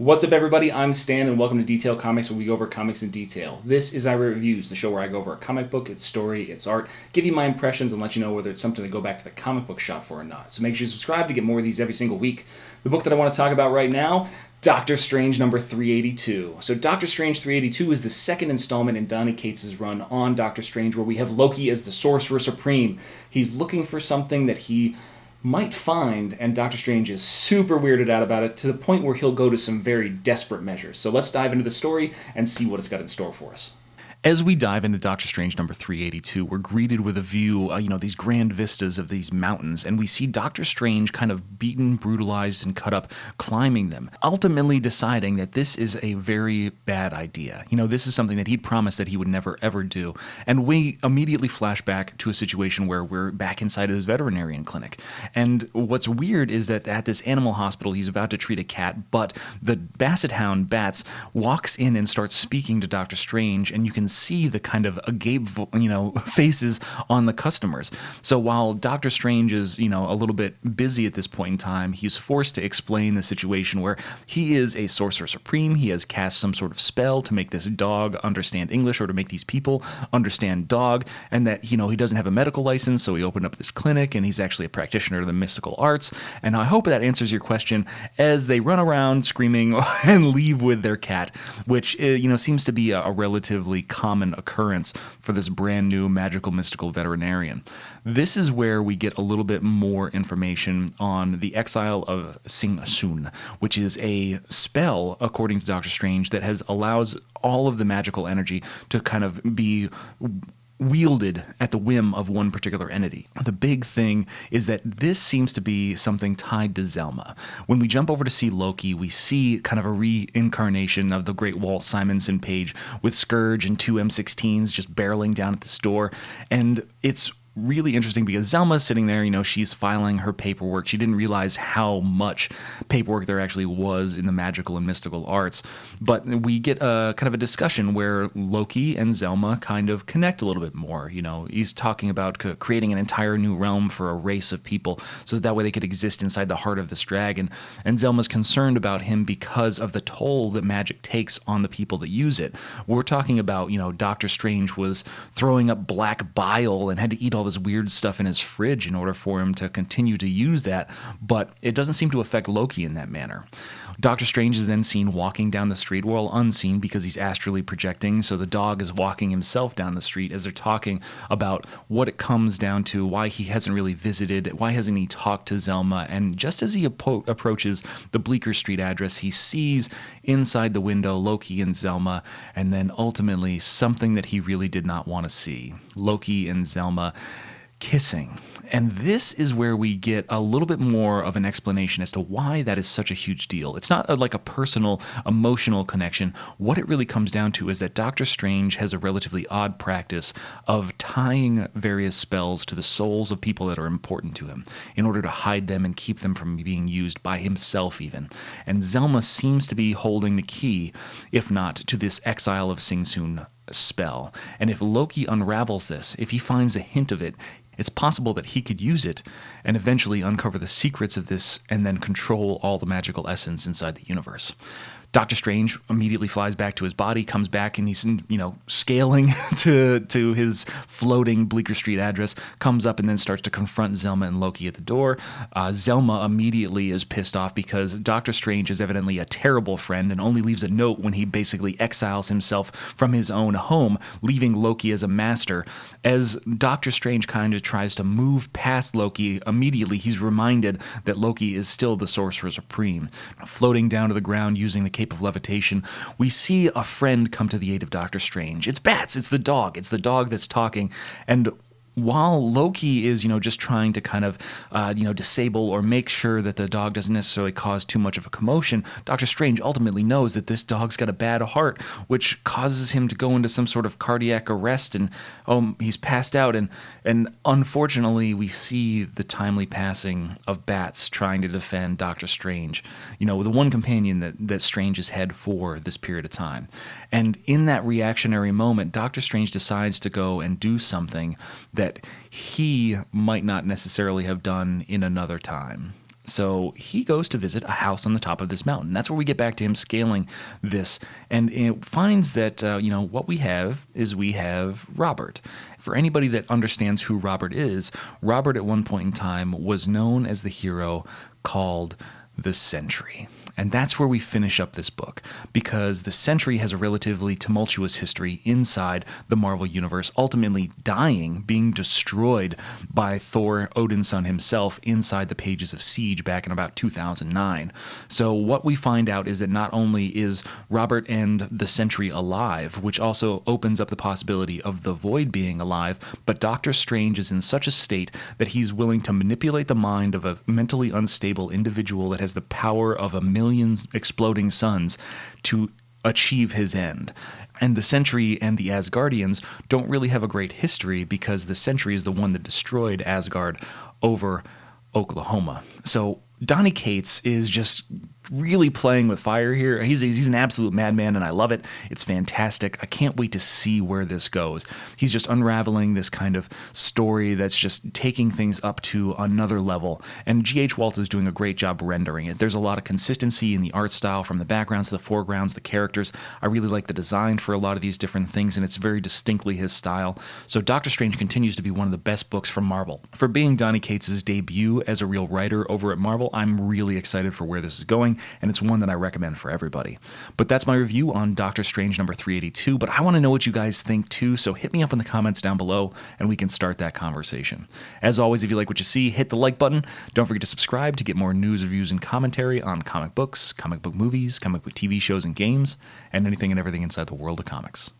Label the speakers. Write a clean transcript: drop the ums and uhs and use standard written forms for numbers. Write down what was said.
Speaker 1: What's up, everybody? I'm Stan, and welcome to Detail Comics, where we go over comics in detail. This is iRate Reviews, the show where I go over a comic book, its story, its art, give you my impressions, and let you know whether it's something to go back to the comic book shop for or not. So make sure you subscribe to get more of these every single week. The book that I want to talk about right now, Doctor Strange number 382. So Doctor Strange 382 is the second installment in Donny Cates' run on Doctor Strange, where we have Loki as the Sorcerer Supreme. He's looking for something that he might find, and Doctor Strange is super weirded out about it to the point where he'll go to some very desperate measures. So let's dive into the story and see what it's got in store for us. As we dive into Doctor Strange number 382, we're greeted with a view, these grand vistas of these mountains, and we see Doctor Strange kind of beaten, brutalized, and cut up climbing them, ultimately deciding that this is a very bad idea. This is something that he'd promised that he would never, ever do. And we immediately flash back to a situation where we're back inside of his veterinarian clinic. And what's weird is that at this animal hospital, he's about to treat a cat, but the basset hound, Bats, walks in and starts speaking to Doctor Strange, and you can see the kind of agape, faces on the customers. So while Doctor Strange is, a little bit busy at this point in time, he's forced to explain the situation where he is a Sorcerer Supreme. He has cast some sort of spell to make this dog understand English, or to make these people understand dog, and that, he doesn't have a medical license, so he opened up this clinic, and he's actually a practitioner of the mystical arts. And I hope that answers your question as they run around screaming and leave with their cat, which, seems to be a relatively common occurrence for this brand new magical mystical veterinarian. This is where we get a little bit more information on the exile of Sing Sun, which is a spell, according to Doctor Strange, that allows all of the magical energy to kind of be wielded at the whim of one particular entity. The big thing is that this seems to be something tied to Zelma. When we jump over to see Loki, we see kind of a reincarnation of the great Walt Simonson page with Scourge and two M16s just barreling down at this door, and it's really interesting because Zelma's sitting there, she's filing her paperwork. She didn't realize how much paperwork there actually was in the magical and mystical arts. But we get a kind of a discussion where Loki and Zelma kind of connect a little bit more. He's talking about creating an entire new realm for a race of people so that way they could exist inside the heart of this dragon. And Zelma's concerned about him because of the toll that magic takes on the people that use it. We're talking about, Doctor Strange was throwing up black bile and had to eat all this weird stuff in his fridge in order for him to continue to use that, but it doesn't seem to affect Loki in that manner. Doctor Strange is then seen walking down the street, well, unseen because he's astrally projecting, so the dog is walking himself down the street as they're talking about what it comes down to, why he hasn't really visited, why hasn't he talked to Zelma, and just as he approaches the Bleecker Street address, he sees inside the window Loki and Zelma, and then ultimately something that he really did not want to see. Loki and Zelma kissing. And this is where we get a little bit more of an explanation as to why that is such a huge deal. It's not like a personal, emotional connection. What it really comes down to is that Doctor Strange has a relatively odd practice of tying various spells to the souls of people that are important to him in order to hide them and keep them from being used by himself even. And Zelma seems to be holding the key, if not to this exile of Sing Sun spell. And if Loki unravels this, if he finds a hint of it, it's possible that he could use it and eventually uncover the secrets of this and then control all the magical essence inside the universe. Doctor Strange immediately flies back to his body, comes back, and he's, scaling to his floating Bleecker Street address, comes up and then starts to confront Zelma and Loki at the door. Zelma immediately is pissed off because Doctor Strange is evidently a terrible friend and only leaves a note when he basically exiles himself from his own home, leaving Loki as a master. As Doctor Strange kind of tries to move past Loki, immediately he's reminded that Loki is still the Sorcerer Supreme. Floating down to the ground using the cape of levitation, we see a friend come to the aid of Doctor Strange. It's Bats, it's the dog that's talking, and while Loki is, just trying to kind of, disable or make sure that the dog doesn't necessarily cause too much of a commotion, Doctor Strange ultimately knows that this dog's got a bad heart, which causes him to go into some sort of cardiac arrest, and he's passed out, and unfortunately we see the timely passing of Bats trying to defend Doctor Strange, the one companion that Strange has had for this period of time. And in that reactionary moment, Doctor Strange decides to go and do something that he might not necessarily have done in another time.
Speaker 2: So he goes to visit a house on the top of this mountain. That's where we get back to him scaling this, and it finds that what we have Robert. For anybody that understands who Robert is, Robert at one point in time was known as the hero called the Sentry. And that's where we finish up this book, because the Sentry has a relatively tumultuous history inside the Marvel Universe, ultimately dying, being destroyed by Thor, Odin's son himself, inside the pages of Siege back in about 2009. So what we find out is that not only is Robert and the Sentry alive, which also opens up the possibility of the Void being alive, but Doctor Strange is in such a state that he's willing to manipulate the mind of a mentally unstable individual that has the power of a million exploding suns to achieve his end. And the Sentry and the Asgardians don't really have a great history, because the Sentry is the one that destroyed Asgard over Oklahoma. So Donny Cates is just really playing with fire here. He's an absolute madman, and I love it. It's fantastic. I can't wait to see where this goes. He's just unraveling this kind of story that's just taking things up to another level. And G.H. Walta is doing a great job rendering it. There's a lot of consistency in the art style, from the backgrounds to the foregrounds, the characters. I really like the design for a lot of these different things, and it's very distinctly his style. So Doctor Strange continues to be one of the best books from Marvel. For being Donny Cates' debut as a real writer over at Marvel, I'm really excited for where this is going, and it's one that I recommend for everybody. But that's my review on Doctor Strange number 382, but I want to know what you guys think too, so hit me up in the comments down below and we can start that conversation. As always, if you like what you see, hit the like button. Don't forget to subscribe to get more news, reviews, and commentary on comic books, comic book movies, comic book TV shows and games, and anything and everything inside the world of comics.